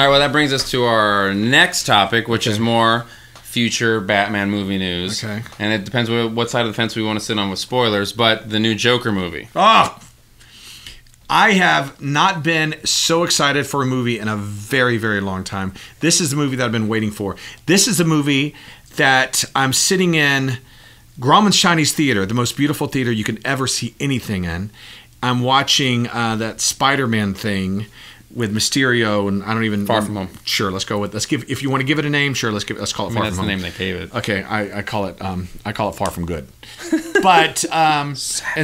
right, well, that brings us to our next topic, which is more future Batman movie news. Okay. And it depends what side of the fence we want to sit on with spoilers, but the new Joker movie. Oh! I have not been so excited for a movie in a very, very long time. This is the movie that I've been waiting for. This is the movie that I'm sitting in Grauman's Chinese Theater, the most beautiful theater you can ever see anything in. I'm watching that Spider-Man thing with Mysterio, and I don't even Far From Home. Sure, if you want to give it a name, sure, let's call it Far From Home. That's the name they gave it. Okay, I call it Far From Good. But and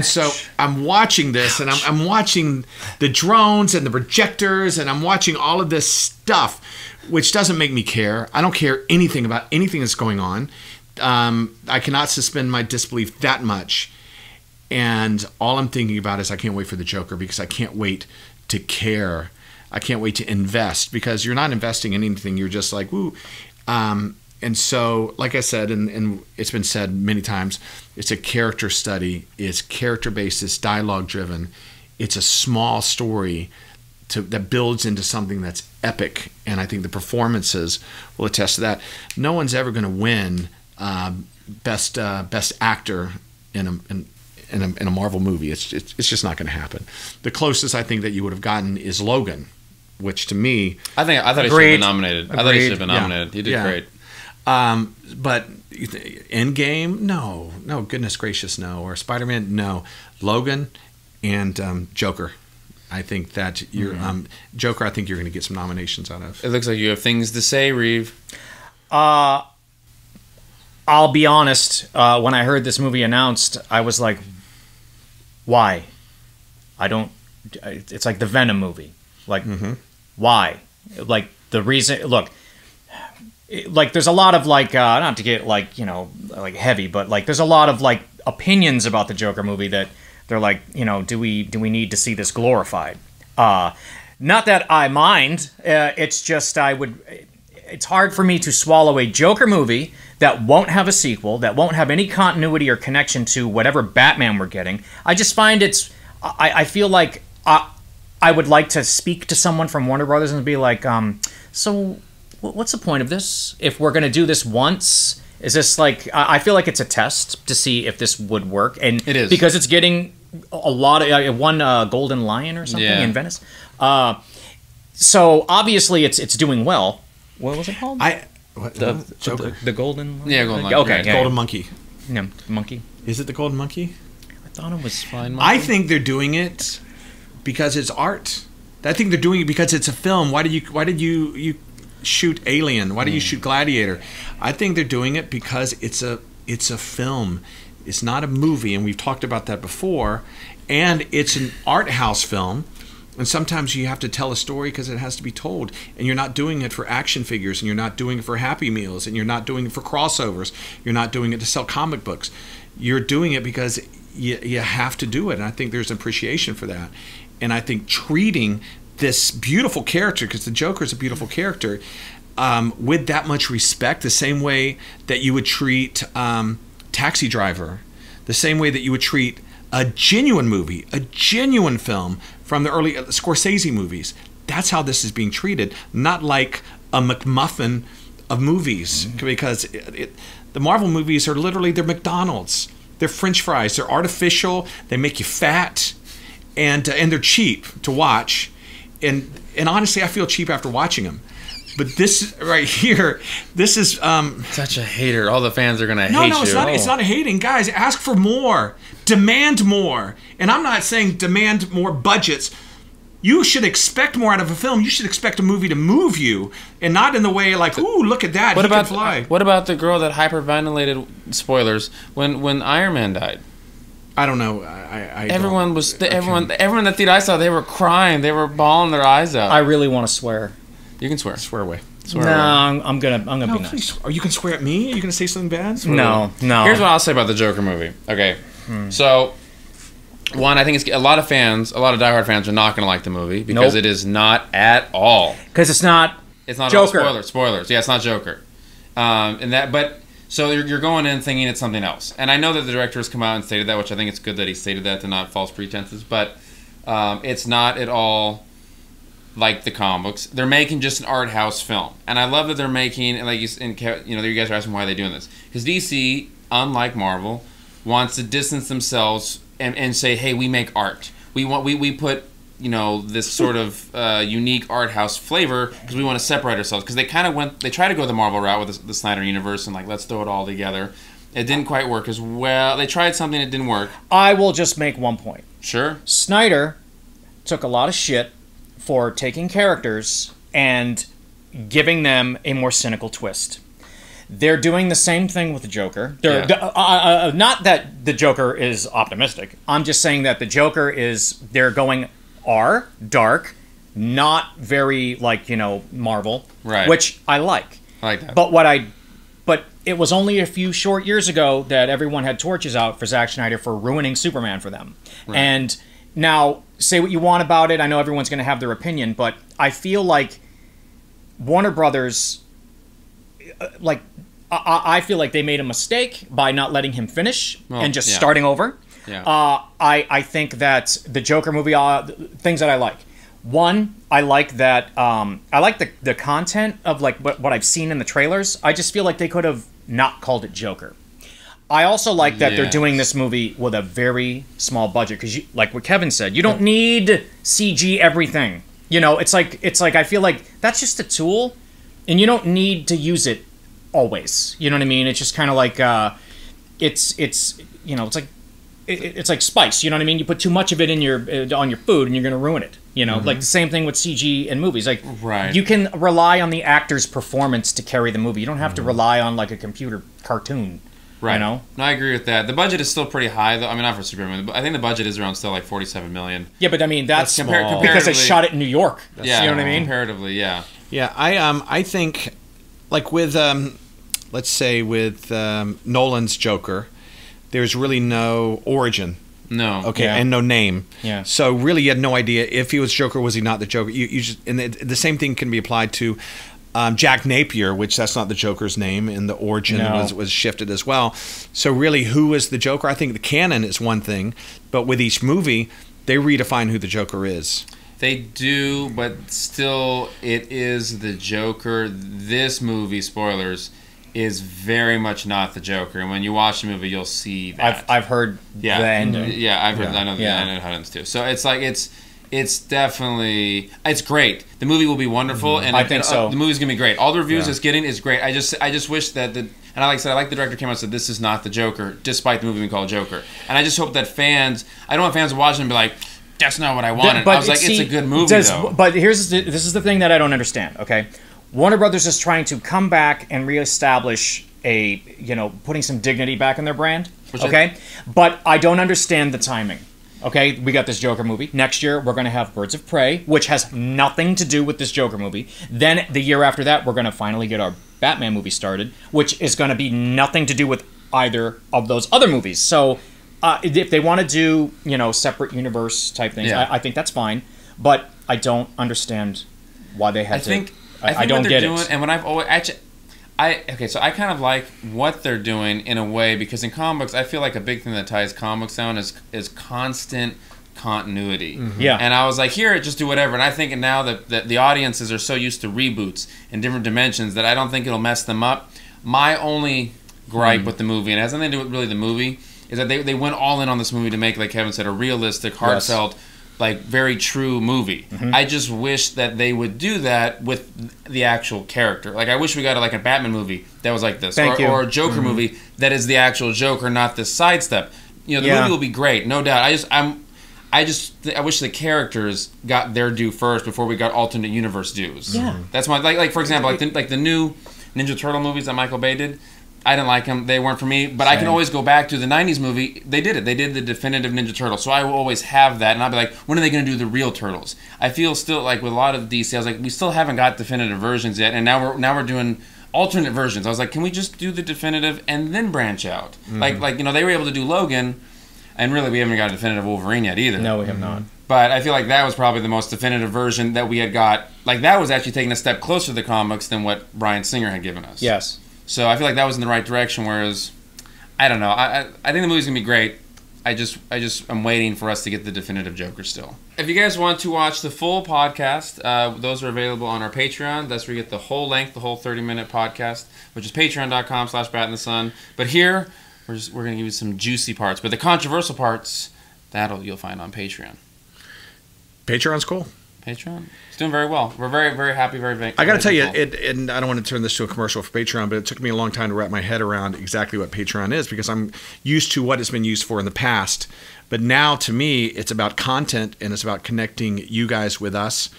so I'm watching this, and I'm watching the drones and the projectors, and I'm watching all of this stuff, which doesn't make me care. I don't care anything about anything that's going on. I cannot suspend my disbelief that much. And all I'm thinking about is I can't wait for the Joker, because I can't wait to care. I can't wait to invest, because you're not investing in anything. You're just like, woo. And so, like I said, and it's been said many times, it's a character study. It's character-based. It's dialogue-driven. It's a small story that builds into something that's epic. And I think the performances will attest to that. No one's ever going to win best actor in a Marvel movie. It's just not going to happen. The closest I think that you would have gotten is Logan, which to me, I thought he should have been nominated. I thought he should have been nominated. Yeah. He did great. But Endgame, no, goodness gracious, no. Or Spider-Man, no. Logan and Joker. I think that you're Joker. I think you're going to get some nominations out of. It looks like you have things to say, Reeve. I'll be honest. When I heard this movie announced, I was like, "Why? I don't." It's like the Venom movie. Like, why? Like the reason. Look, like there's a lot of like not to get like like heavy, but like there's a lot of like opinions about the Joker movie that they're like, do we need to see this glorified? Not that I mind. It's just it's hard for me to swallow a Joker movie that won't have a sequel, that won't have any continuity or connection to whatever Batman we're getting. I just find I feel like I would like to speak to someone from Warner Brothers and be like, so what's the point of this? If we're going to do this once, is this like, I feel like it's a test to see if this would work. And it is. Because it's getting a lot of, one Golden Lion or something in Venice. So obviously it's doing well. What was it called? Joker. The Golden Lion? Yeah, Golden Lion. Okay. Yeah. Golden Monkey. Yeah, Monkey. Is it the Golden Monkey? I thought it was Flying Monkey. I think they're doing it because it's art. I think they're doing it because it's a film. Why did you shoot Alien? Why did you shoot Gladiator? I think they're doing it because it's a film. It's not a movie, and we've talked about that before. And it's an art house film. And sometimes you have to tell a story because it has to be told. And you're not doing it for action figures, and you're not doing it for Happy Meals, and you're not doing it for crossovers. You're not doing it to sell comic books. You're doing it because you have to do it. And I think there's appreciation for that. And I think treating this beautiful character, because the Joker is a beautiful character, with that much respect, the same way that you would treat Taxi Driver, the same way that you would treat a genuine movie, a genuine film from the early Scorsese movies. That's how this is being treated, not like a McMuffin of movies, because the Marvel movies are literally, they're McDonald's. They're French fries. They're artificial. They make you fat, and they're cheap to watch. And honestly, I feel cheap after watching them. But this right here, this is such a hater. All the fans are gonna hate you. No, it's not a hating, guys. Ask for more, demand more, and I'm not saying demand more budgets. You should expect more out of a film. You should expect a movie to move you, and not in the way like, ooh, look at that. He can fly. What about the girl that hyperventilated? Spoilers. When Iron Man died. I don't know. Everyone in the theater I saw, they were crying. They were bawling their eyes out. I really want to swear. You can swear. Swear away. Swear away. I'm gonna be nice. Please. Are you gonna swear at me? Are you gonna say something bad? No. Here's what I'll say about the Joker movie. Okay, so one, I think it's a lot of diehard fans are not gonna like the movie because it is not at all. Because it's not Joker. All spoilers. Yeah, it's not Joker. So you're going in thinking it's something else. And I know that the director has come out and stated that, which I think it's good that he stated that to not false pretenses. But it's not at all like the comic books. They're making just an art house film, and I love that they're making. And like you guys are asking why they're doing this, because DC, unlike Marvel, wants to distance themselves and say, hey, we make art. We put this sort of unique art house flavor because we want to separate ourselves. Because they try to go the Marvel route with the Snyder Universe and like let's throw it all together. It didn't quite work as well. They tried something that didn't work. I will just make one point. Sure. Snyder took a lot of shit for taking characters and giving them a more cynical twist. They're doing the same thing with the Joker. Not that the Joker is optimistic. I'm just saying that the Joker they're going dark, not very Marvel, right? Which I like. I like that. But it was only a few short years ago that everyone had torches out for Zack Snyder for ruining Superman for them. Right. And now, say what you want about it. I know everyone's going to have their opinion, but I feel like Warner Brothers, I feel like they made a mistake by not letting him finish and just starting over. Yeah. I think that the Joker movie, things that I like. One, I like that. I like the content of what I've seen in the trailers. I just feel like they could have not called it Joker. I also like that they're doing this movie with a very small budget because, like what Kevin said, you don't need CG everything. It's like I feel like that's just a tool, and you don't need to use it always. You know what I mean? It's just kind of like it's like spice. You know what I mean? You put too much of it in on your food, and you're going to ruin it. Like the same thing with CG in movies. Like, right. You can rely on the actor's performance to carry the movie. You don't have to rely on like a computer cartoon. Right. No, I agree with that. The budget is still pretty high, though. I mean, not for Superman, but I think the budget is around still like $47 million. Yeah, but I mean that's because they shot it in New York. Yeah, you know what I mean? Comparatively, yeah. Yeah, I think like with let's say with Nolan's Joker, there's really no origin. No. Okay, and no name. Yeah. So really, you had no idea if he was Joker, was he not the Joker? You just, and the same thing can be applied to Jack Napier, which that's not the Joker's name, and the origin was shifted as well. So really, who is the Joker? I think the canon is one thing, but with each movie, they redefine who the Joker is. They do, but still, it is the Joker. This movie, spoilers, is very much not the Joker, and when you watch the movie, you'll see that. I've heard the ending. Yeah, I've heard. I know the ending how it ends too. So it's like it's definitely great. The movie will be wonderful, and I think so. The movie's gonna be great. All the reviews it's getting is great. I just wish that and like I said, I like the director came out and said this is not the Joker, despite the movie being called Joker. And I just hope that I don't want fans to watch it and be like, that's not what I wanted. I was like, it's a good movie though. But this is the thing that I don't understand. Okay. Warner Brothers is trying to come back and reestablish putting some dignity back in their brand. Okay? But I don't understand the timing. Okay? We got this Joker movie. Next year, we're going to have Birds of Prey, which has nothing to do with this Joker movie. Then the year after that, we're going to finally get our Batman movie started, which is going to be nothing to do with either of those other movies. So if they want to do, separate universe type things, I think that's fine. But I don't understand why they had to... I don't get it. And when I've always so I kind of like what they're doing in a way, because in comics, I feel like a big thing that ties comics down is constant continuity. Mm-hmm. Yeah. And I was like, here, just do whatever. And I think now that the audiences are so used to reboots in different dimensions that I don't think it'll mess them up. My only gripe with the movie, and it has nothing to do with really the movie, is that they went all in on this movie to make, like Kevin said, a realistic, heartfelt, like very true movie. Mm-hmm. I just wish that they would do that with the actual character. Like I wish we got a Batman movie that was like this, or a Joker movie that is the actual Joker, not this sidestep. The movie will be great, no doubt. I wish the characters got their due first before we got alternate universe dues. Yeah, that's my like for example, like the new Ninja Turtle movies that Michael Bay did. I didn't like them. They weren't for me. But I can always go back to the 90s movie. They did it. They did the definitive Ninja Turtle. So I will always have that. And I'll be like, when are they going to do the real Turtles? I feel still like with a lot of DC, I was like, we still haven't got definitive versions yet. And now we're doing alternate versions. I was like, can we just do the definitive and then branch out? Mm-hmm. Like they were able to do Logan. And really, we haven't got a definitive Wolverine yet either. No, we have not. But I feel like that was probably the most definitive version that we had got. Like that was actually taking a step closer to the comics than what Bryan Singer had given us. Yes. So I feel like that was in the right direction, whereas, I don't know. I think the movie's going to be great. I'm waiting for us to get the definitive Joker still. If you guys want to watch the full podcast, those are available on our Patreon. That's where you get the whole length, the whole 30-minute podcast, which is patreon.com/BatInTheSun. But here, we're going to give you some juicy parts. But the controversial parts, you'll find on Patreon. Patreon's cool. Patreon, it's doing very well. We're very, very happy, I got to tell you, and I don't want to turn this to a commercial for Patreon, but it took me a long time to wrap my head around exactly what Patreon is, because I'm used to what it's been used for in the past. But now, to me, it's about content, and it's about connecting you guys with us,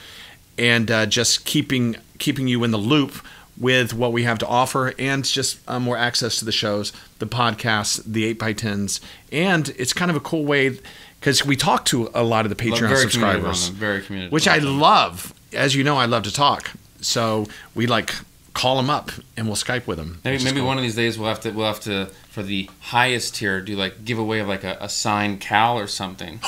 and just keeping you in the loop with what we have to offer, and just more access to the shows, the podcasts, the 8x10s, and it's kind of a cool way. Because we talk to a lot of the Patreon subscribers, which I love. As you know, I love to talk. So we call them up and we'll Skype with them. Maybe one of these days we'll have to for the highest tier do giveaway of a signed Cal or something.